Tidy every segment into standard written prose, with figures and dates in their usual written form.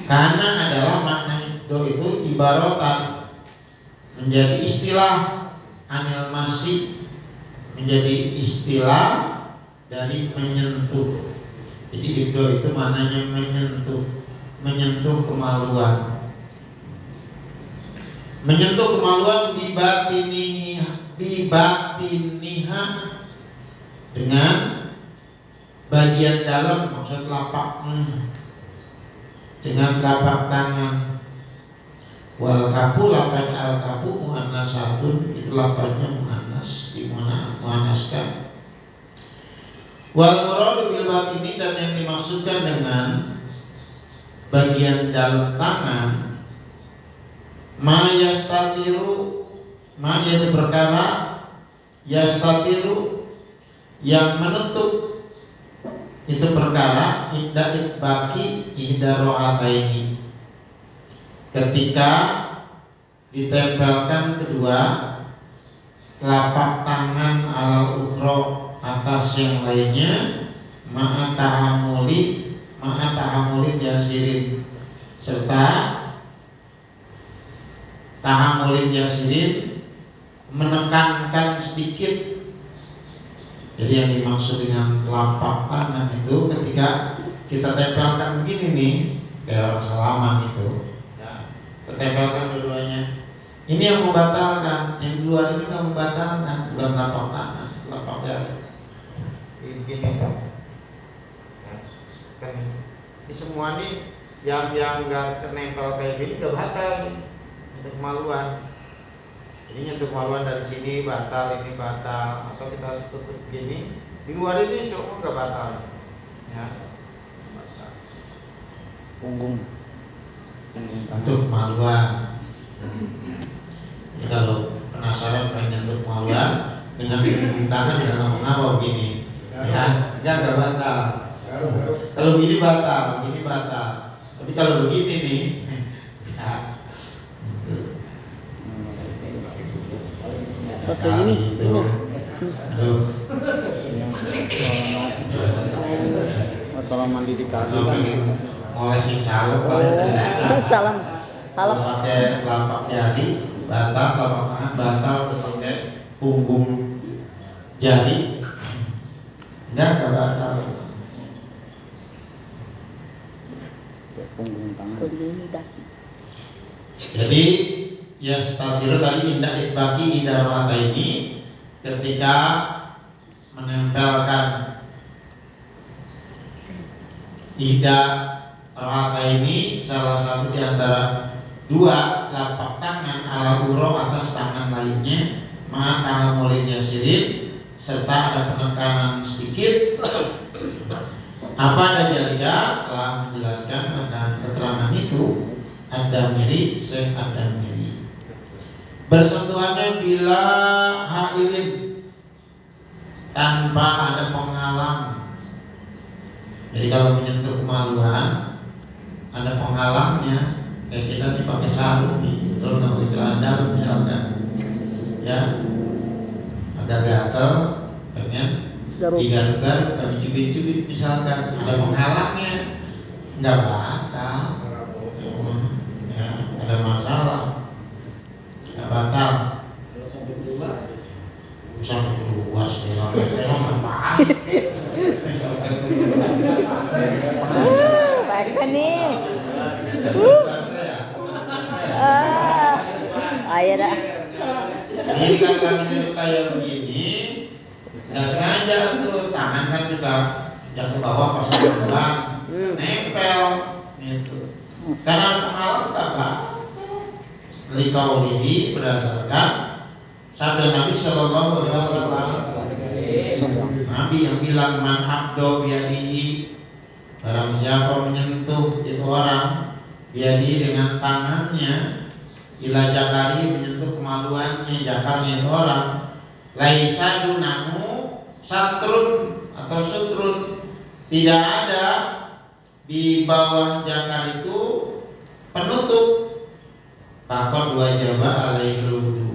Karena adalah makna itu ibaratan, menjadi istilah anil masih, menjadi istilah dari menyentuh. Jadi ibdo itu maknanya menyentuh kemaluan. Menyentuh kemaluan bibatiniha dengan bagian dalam, maksud lapaknya, dengan telapak tangan. Wal kafu lapan al kafu muannasatun, itu lapaknya muannas, dimuannaskan. Wal muradu bil batini, dan yang dimaksudkan dengan bagian dalam tangan, ma yastatiru, ma yaitu perkara, yastatiru yang menutup, itu perkara inda itbaki ihda ro'ataini, ketika ditempelkan kedua telapak tangan alal ukhra, atas yang lainnya, ma'a tahamulin yasirin, serta tahamulin yasirin, menekankan sedikit. Jadi yang dimaksud dengan telapak tangan itu ketika kita tempelkan begini nih, kayak orang salaman itu, ya, kita tempelkan dua-duanya. Ini yang membatalkan, yang di luar ini nggak membatalkan, bukan telapak tangan, telapak jari. Begini tuh, ya, kan ini semua nih yang nggak ternempel kayak gini nggak batal, untuk kemaluan. Jadi nyentuh kemaluan dari sini batal, ini batal, atau kita tutup gini, di luar ini semua nggak batal, ya, batal. Punggung Untuk kemaluan. Jadi kalau penasaran pengen nyentuh kemaluan dengan punggung tangan nggak ngapa-ngapa begini, ya, nggak batal. Kalau begini batal, begini batal. Tapi kalau begini nih, ya. Pakai ini. Itu. Aduh. Kalau mandi di kaki Atau kan. pengen ngolesin salep paling tidak. Salam. Kalau pakai telapak jari batal, telapak tangan batal, pakai punggung jari enggak batal. Punggung tangan. Kalau ini daki. Jadi ya statiru tadi indah itbaki idarwata ini ketika menempelkan ida rohata ini salah satu di antara dua telapak tangan ala uro atas tangan lainnya, ma'a tahamulin yasirin, serta ada penekanan sedikit. Apa ada jalika telah menjelaskan akan keterangan itu Ad-Damiri, Syekh Ad-Damiri. Bersentuhannya bila hailin, tanpa ada penghalang. Jadi kalau menyentuh kemaluan ada penghalangnya, kayak kita nih pakai sarung nih, kalau nggak pakai celana dalam misalkan, ya agak gatel, pengen digaruk-garuk, pengen dicubit-cubit misalkan, ada penghalangnya, nggak batal, ya ada masalah, nggak batal. Sampai keluar segala macam, emang apaan? Sampai keluar. Baik nih. Ayo dah. Ini kalau duduk kayak begini, nggak sengaja tuh tangan kan juga yang ke bawah pas bulan nempel gitu. Karena penghalang nggak pak. Likaulihi berdasarkan sabda Nabi Shallallahu Alaihi Wasallam. Nabi yang bilang man abdo biadihi, barang siapa menyentuh itu orang biadihi dengan tangannya, ila jakari menyentuh kemaluannya, jakarnya itu orang, laisa dunamu satrun atau sutrun, tidak ada di bawah jakar itu penutup, pakor wajaba alaihi wudu.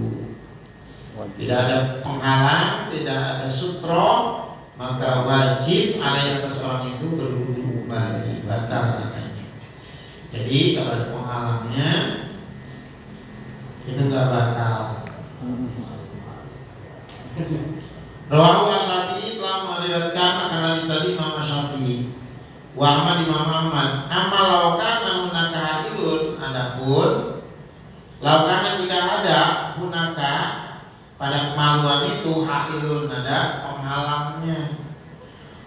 Tidak ada penghalang, tidak ada sutro, maka wajib alaihi atas orang itu berwudu kembali, batal katanya. Jadi kalau ada penghalangnya itu nggak batal. Rawahu Asy-Syafi'i telah meriwayatkan akan hadis tadi Imam Asy-Syafi'i. Wa Ahmad Imam Ahmad. Amal laukana hunaka hailun, adapun laukana jika ada hunaka pada kemaluan itu hailun, ada penghalangnya.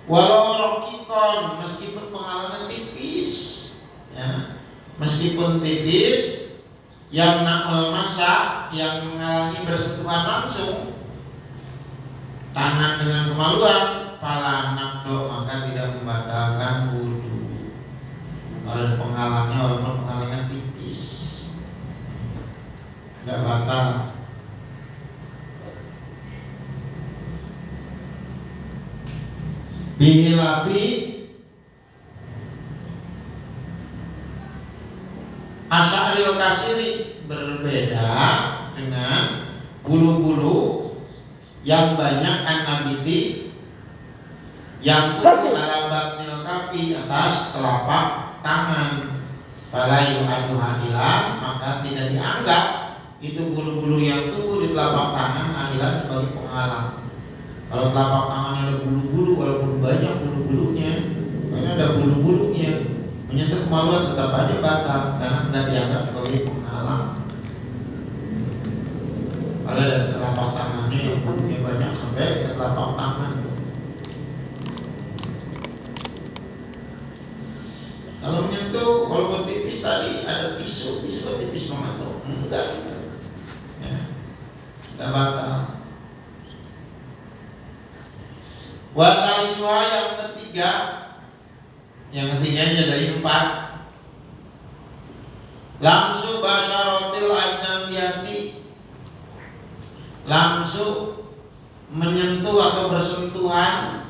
Walau rokikon, meskipun penghalangan tipis, ya, meskipun tipis, yang nakal masa, yang mengalami bersentuhan langsung tangan dengan kemaluan, pala nakdo, maka tidak membatalkan wudu. Kalau ada penghalangnya, walaupun penghalangan tipis, nggak batal. Bihilapi asy'aril kasiri, berbeda dengan bulu-bulu yang banyak an-nabiti yang tumbuh ala batnil kafi, atas telapak tangan. Fala yu'adduha hilan, maka tidak dianggap itu bulu-bulu yang tumbuh di telapak tangan ahilan sebagai penghalang. Kalau telapak tangannya ada bulu-bulu, walaupun banyak bulu-bulunya, karena ada bulu-bulunya, menyentuh kemaluan tetap aja batal karena nggak dianggap sebagai penghalang. Kalau ada telapak tangannya yang bulunya banyak sampai ke telapak tangan. Kalau menyentuh, walaupun tipis tadi ada tisu tipis banget tuh, enggak, ya, nggak batal. Wasalisuha yang ketiganya dari 4. Lamsu basyaratil ajnabiyati, lamsu menyentuh atau bersentuhan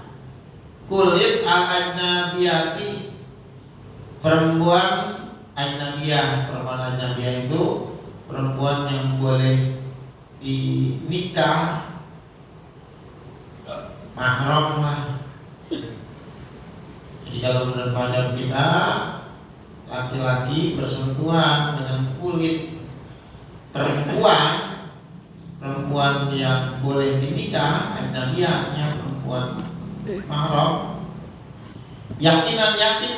kulit al-ajnabiyati, perempuan ajnabiyah. Perempuan ajnabiyah itu perempuan yang boleh dinikah, mahram lah. Jadi kalau menurut mazhab kita, laki-laki bersentuhan dengan kulit perempuan yang boleh dinikah, ajnabiyahnya perempuan mahram, yakin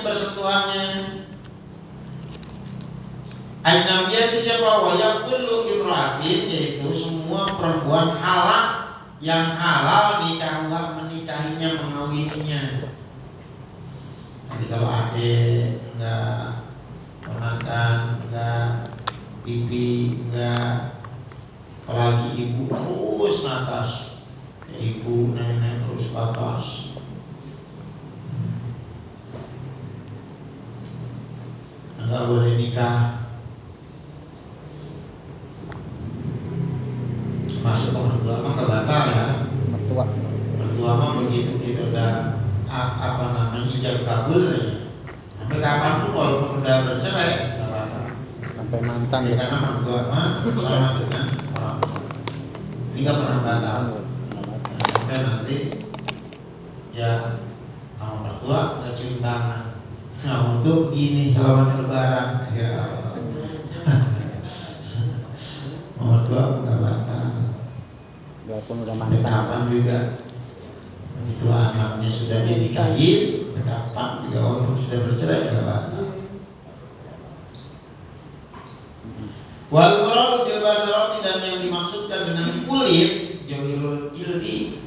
bersentuhannya. Ajnabiyah itu siapa? Wa yaqullu imra'atin, yaitu semua perempuan halal yang halal menikahinya, mengawininya. Nanti kalau adik enggak, ponakan enggak, bibi enggak, apalagi ibu terus ke atas, ya, ibu nenek terus ke atas. Enggak boleh nikah. Masuk ke mertua mah enggak batal ya. Mertua mah begitu kita udah ijab kabul aja, sampai kapanpun walaupun udah bercerai enggak batal. Sampai mantan ya, karena mertua mah sama dengan orang tua, ini enggak pernah batal. Sampai nanti ya sama mertua enggak cium tangan. Nah, untuk begini selama lebaran ya Allah. Mertua enggak batal. Walaupun udah Sampai mantan. kapan juga itu anaknya sudah dinikahi, kapan juga walaupun sudah bercerai enggak batal. Wal muradu bil basarati, dan yang dimaksudkan dengan kulit jahilul jildi,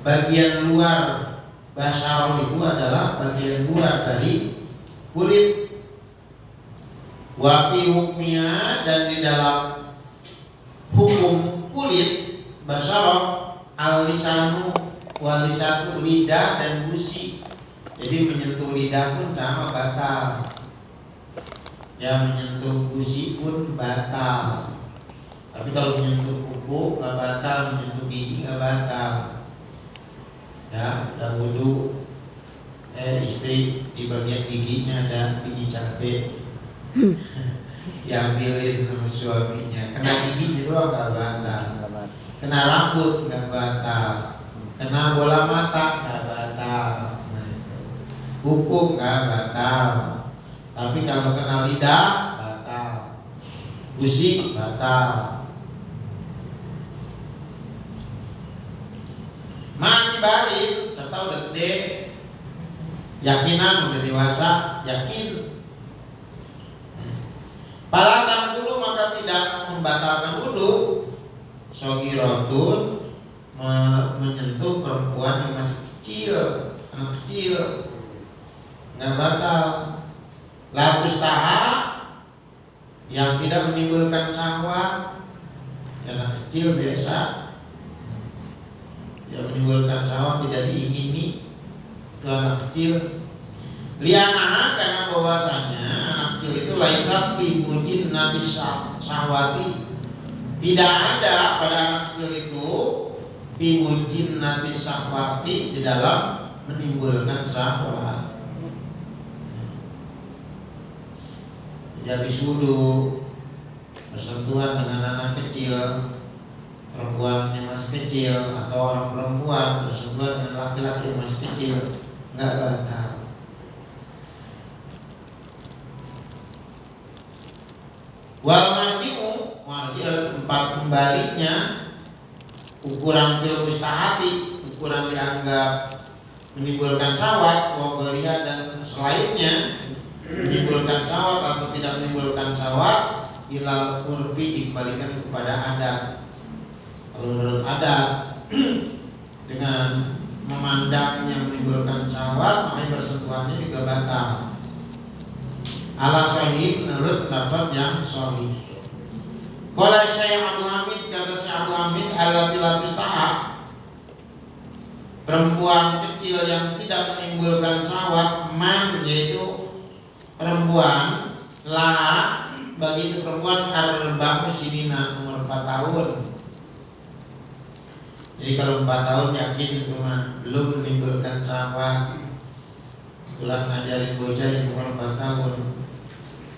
bagian luar. Basarah itu adalah bagian luar dari kulit. Wa fi hukmiha, dan di dalam hukum kulit basarah al-lisanu walisatu, lidah dan gusi. Jadi menyentuh lidah pun sama batal, ya, menyentuh gusi pun batal. Tapi kalau menyentuh kuku nggak batal, menyentuh gigi nggak batal. Ya, udah wudu, istri di bagian giginya ada biji cabai, diambilin sama suaminya, kena gigi doang nggak batal, kena rambut nggak batal, kena bola mata nggak batal, kuku nggak batal. Tapi kalau kena lidah batal, gusi batal. Mati barin serta udah gede, yakinan udah dewasa, yakin. Palatan dulu maka tidak membatalkan wudu. Shogirotun menyentuh perempuan yang masih kecil, anak kecil, nggak batal. Latus taha yang tidak menimbulkan syahwat, anak kecil biasa, yang menimbulkan syahwat tidak diingini, itu anak kecil. Lianaha karena bahwasanya anak kecil itu laisat bimujin natis syahwati, tidak ada pada anak kecil itu bimujin natis syahwati di dalam menimbulkan syahwat. Habis wudu bersentuhan dengan anak kecil, perempuan yang masih kecil, atau orang perempuan bersentuhan dengan laki-laki yang masih kecil, nggak batal. Wal marji'u, marji' adalah tempat kembalinya ukuran fil mustahati, ukuran dianggap menimbulkan syahwat, wagoriya dan selainnya menimbulkan syahwat atau tidak menimbulkan syahwat, ilal urfi dikembalikan kepada adat. Kalau menurut adat dengan memandang yang menimbulkan syahwat, makanya bersentuhannya juga batal. Ala sahih menurut pendapat yang sahih. Qala Syekh Abu Hamid, kata Syekh Abu Hamid, allati la tustaha, perempuan kecil yang tidak menimbulkan syahwat, man yaitu perempuan, la bagi itu perempuan arba'u sinina, umur 4 tahun. Jadi kalau 4 tahun yakin itu mah belum menimbulkan syahwat. Kebetulan ngajarin bocah yang umur 4 tahun,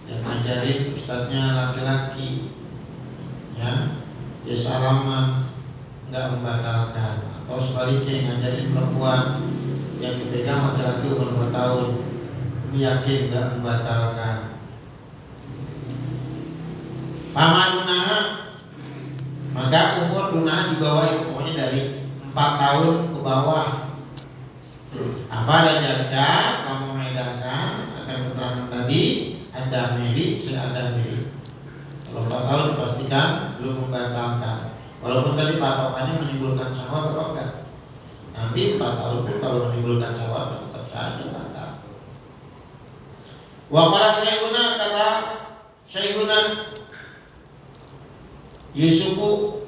yang ngajarin ustadznya laki-laki, ya, dia salaman nggak membatalkan. Atau sebaliknya yang ngajarin perempuan yang dipegang laki-laki umur 4 tahun, yakin nggak membatalkan. Pamanunaha, maka umur dunaha di bawah itu pokoknya dari 4 tahun ke bawah. Apa ada jarga kamu mengedarkan akan keterangan tadi ada meli, seada meli. Kalau 4 tahun dipastikan belum membatalkan. Walaupun tadi patokannya menimbulkan syahwat atau enggak. Nanti 4 tahun pun kalau menimbulkan syahwat tetap saja batal. Wa qala Syekhuna, kata Syekhuna Yusufu,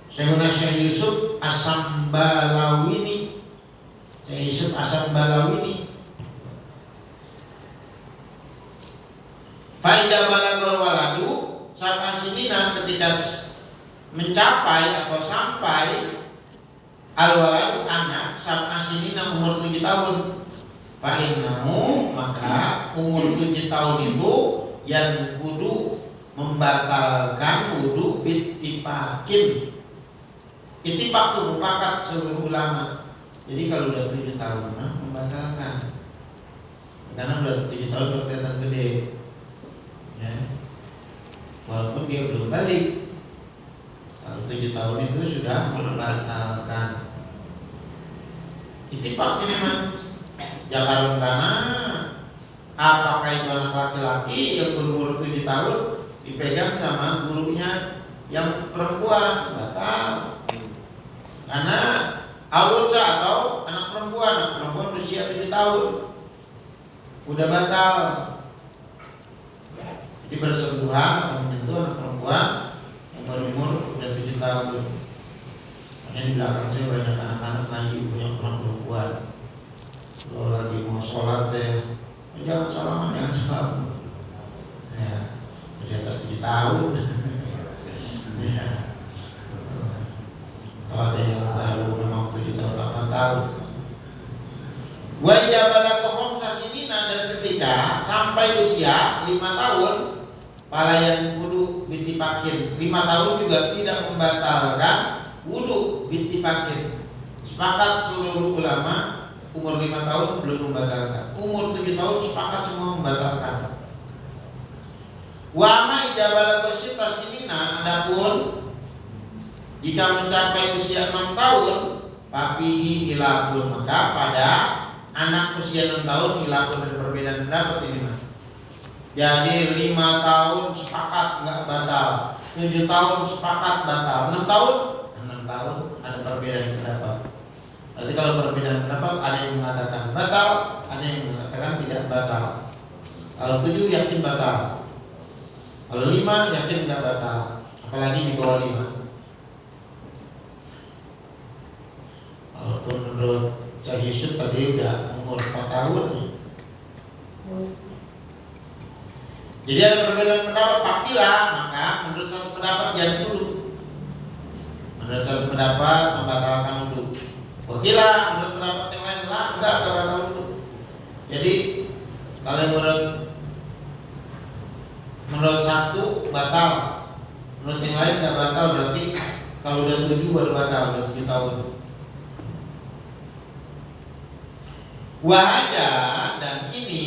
Syekhuna Syekh Yusuf As-Sambalawini, Syekh Yusuf As-Sambalawini, faida balagul waladu sab'a sinina, ketika mencapai atau sampai al-waladu anak sab'a sinina umur 7 tahun, fa'innahu maka umur 7 tahun itu yang kudu membatalkan wudu bittifakin. Ittifaq itu mufakat seluruh ulama. Jadi kalau udah 7 tahun membatalkan, karena udah 7 tahun udah kelihatan gede, ya. Walaupun dia belum balik, kalau 7 tahun itu sudah membatalkan. Ittifaq ini memang jakarun karena apakah itu anak laki-laki yang berumur 7 tahun dipegang sama gurunya yang perempuan, batal. Karena awalnya atau anak perempuan usia 7 tahun udah batal. Jadi bersentuhan atau menyentuh anak perempuan yang berumur udah 7 tahun. Makanya di belakang saya banyak anak-anak ngaji punya orang perempuan. Kalau lagi mau sholat saya, jangan salaman, jangan salam. Ya, di atas 7 tahun. Ya. Kalau ada yang baru memang 7 tahun, 8 tahun. Wa jabala kohom sasinina, dan ketika sampai usia 5 tahun, palayan wudu bittifakin. 5 tahun juga tidak membatalkan wudu bittifakin. Sepakat seluruh ulama umur 5 tahun belum membatalkan. Umur 7 tahun sepakat semua membatalkan. membatalkan. Wa ma ijabal qasita sinina, adapun jika mencapai usia 6 tahun, papihi hilafun, maka pada anak usia 6 tahun hilafun, ada perbedaan pendapat ini mah. Jadi 5 tahun sepakat nggak batal, 7 tahun sepakat batal, 6 tahun ada perbedaan pendapat. Berarti kalau perbedaan pendapat ada yang mengatakan batal, ada yang mengatakan tidak batal. Kalau 7 yakin batal, kalau 5 yakin nggak batal, apalagi di bawah 5. Walaupun menurut Syekh Yusuf tadi udah umur 4 tahun nih. Jadi ada perbedaan pendapat, pakilah, maka menurut satu pendapat jangan dulu. Menurut satu pendapat membatalkan wudhu. Pakilah, menurut pendapat yang lain lah enggak batal wudhu. Jadi kalau menurut satu batal, menurut yang lain enggak batal, berarti kalau udah 7 baru batal, udah 7 tahun. Wahada, dan ini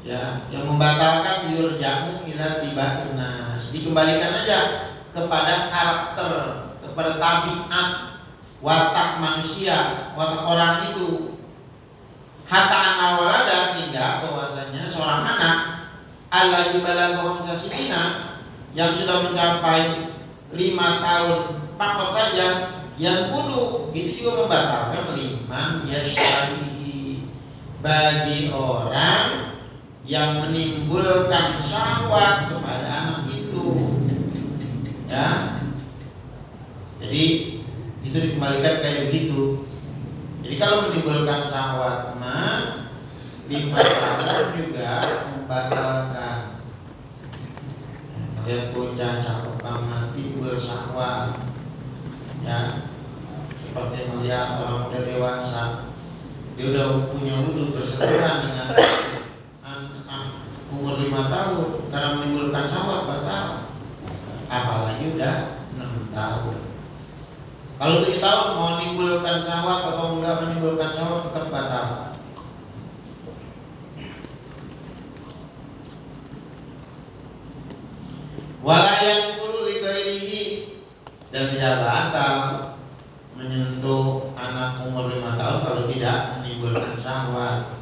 ya yang membatalkan yurja'u ila tibain nas, dikembalikan aja kepada karakter, kepada tabiat, watak manusia, watak orang itu. Hatta anal walada, sehingga bahwasanya seorang anak alladzi balagha khamsina, yang sudah mencapai 5 tahun pakot saja, yang kudu itu juga membatalkan liman yashari, bagi orang yang menimbulkan syahwat kepada anak itu, ya. Jadi itu dikembalikan kayak begitu. Jadi kalau menimbulkan syahwat mah 5 tahun juga membatalkan. Lihat bocah cakep banget timbul syahwat, ya, seperti melihat orang udah dewasa, dia udah punya wudhu bersentuhan dengan umur 5 tahun karena menimbulkan syahwat batal, apalagi udah 6 tahun. Kalau 7 tahun mau menimbulkan syahwat atau enggak menimbulkan syahwat tetap batal. Wala yang kulu li ghairihi, dan tidak batal menyentuh anak umur 5 tahun kalau tidak menimbulkan syahwat.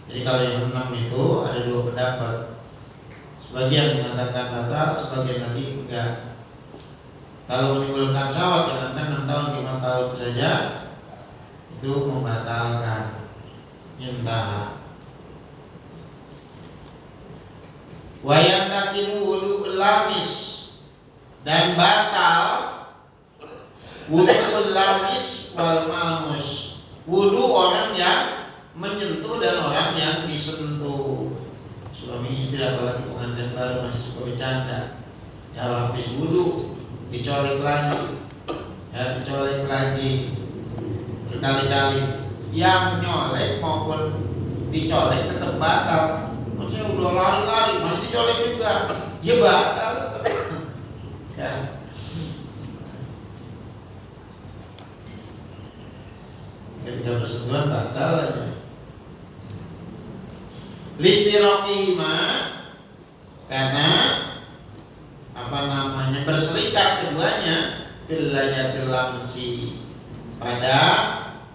Jadi kalau yang 6 itu ada 2 pendapat. Sebagian mengatakan batal, sebagian lagi enggak. Kalau menimbulkan syahwat jangankan 6 tahun, 5 tahun saja itu membatalkan. Intah. Wayang takilu wudu lamis, dan batal wudu lamis wal malmus, wudu orang yang menyentuh dan orang yang disentuh. Suami istri apalagi pengantin baru masih suka bercanda, ya orang habis wudu dicolek lagi, ya dicolek lagi berkali-kali. Yang nyolek maupun dicolek tetap batal. Maksudnya udah lari-lari masih dicolek juga, dia batal tetap. Ya. Ketika bersentuhan batal aja. Listiraqihima, karena berserikat keduanya billajatil lamsi, pada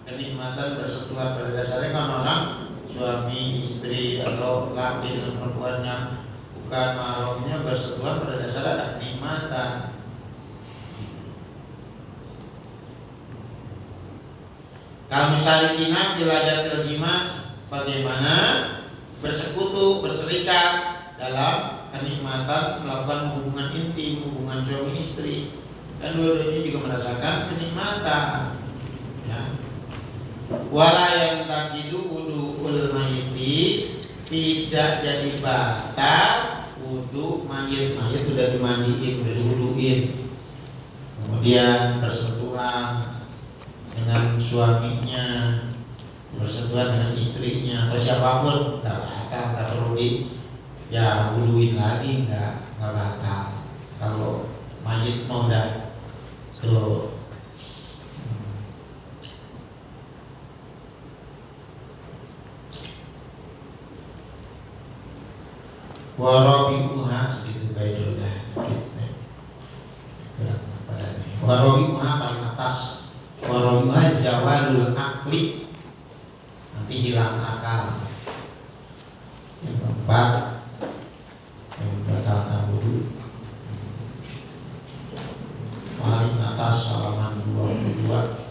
kenikmatan bersentuhan. Pada dasarnya kan orang suami istri atau laki dengan perempuannya bukan mahramnya bersentuhan, pada dasarnya ada kenikmatan. Kalau mustarikina billajatil jimas, bagaimana bersekutu, berserikat dalam kenikmatan melakukan hubungan intim, hubungan suami istri, kan dua-duanya juga merasakan kenikmatan, ya. Wala yang takidu wudu'ul mayiti, tidak jadi batal wudu mayit. Mayit sudah dimandiin, sudah diwuduin, kemudian bersentuhan dengan suaminya, bersentuhan dengan istrinya atau siapapun, nggak batal, nggak perlu ya wuduin lagi, nggak batal. Kalau mayit mau udah tuh. Warabi'uha segitu baik udah gitu. Berat badannya. Warabi'uha paling atas. Warabi'uha zawalul akli, nanti hilang akal. Yang keempat, yang membatalkan wudu. Paling atas halaman 22.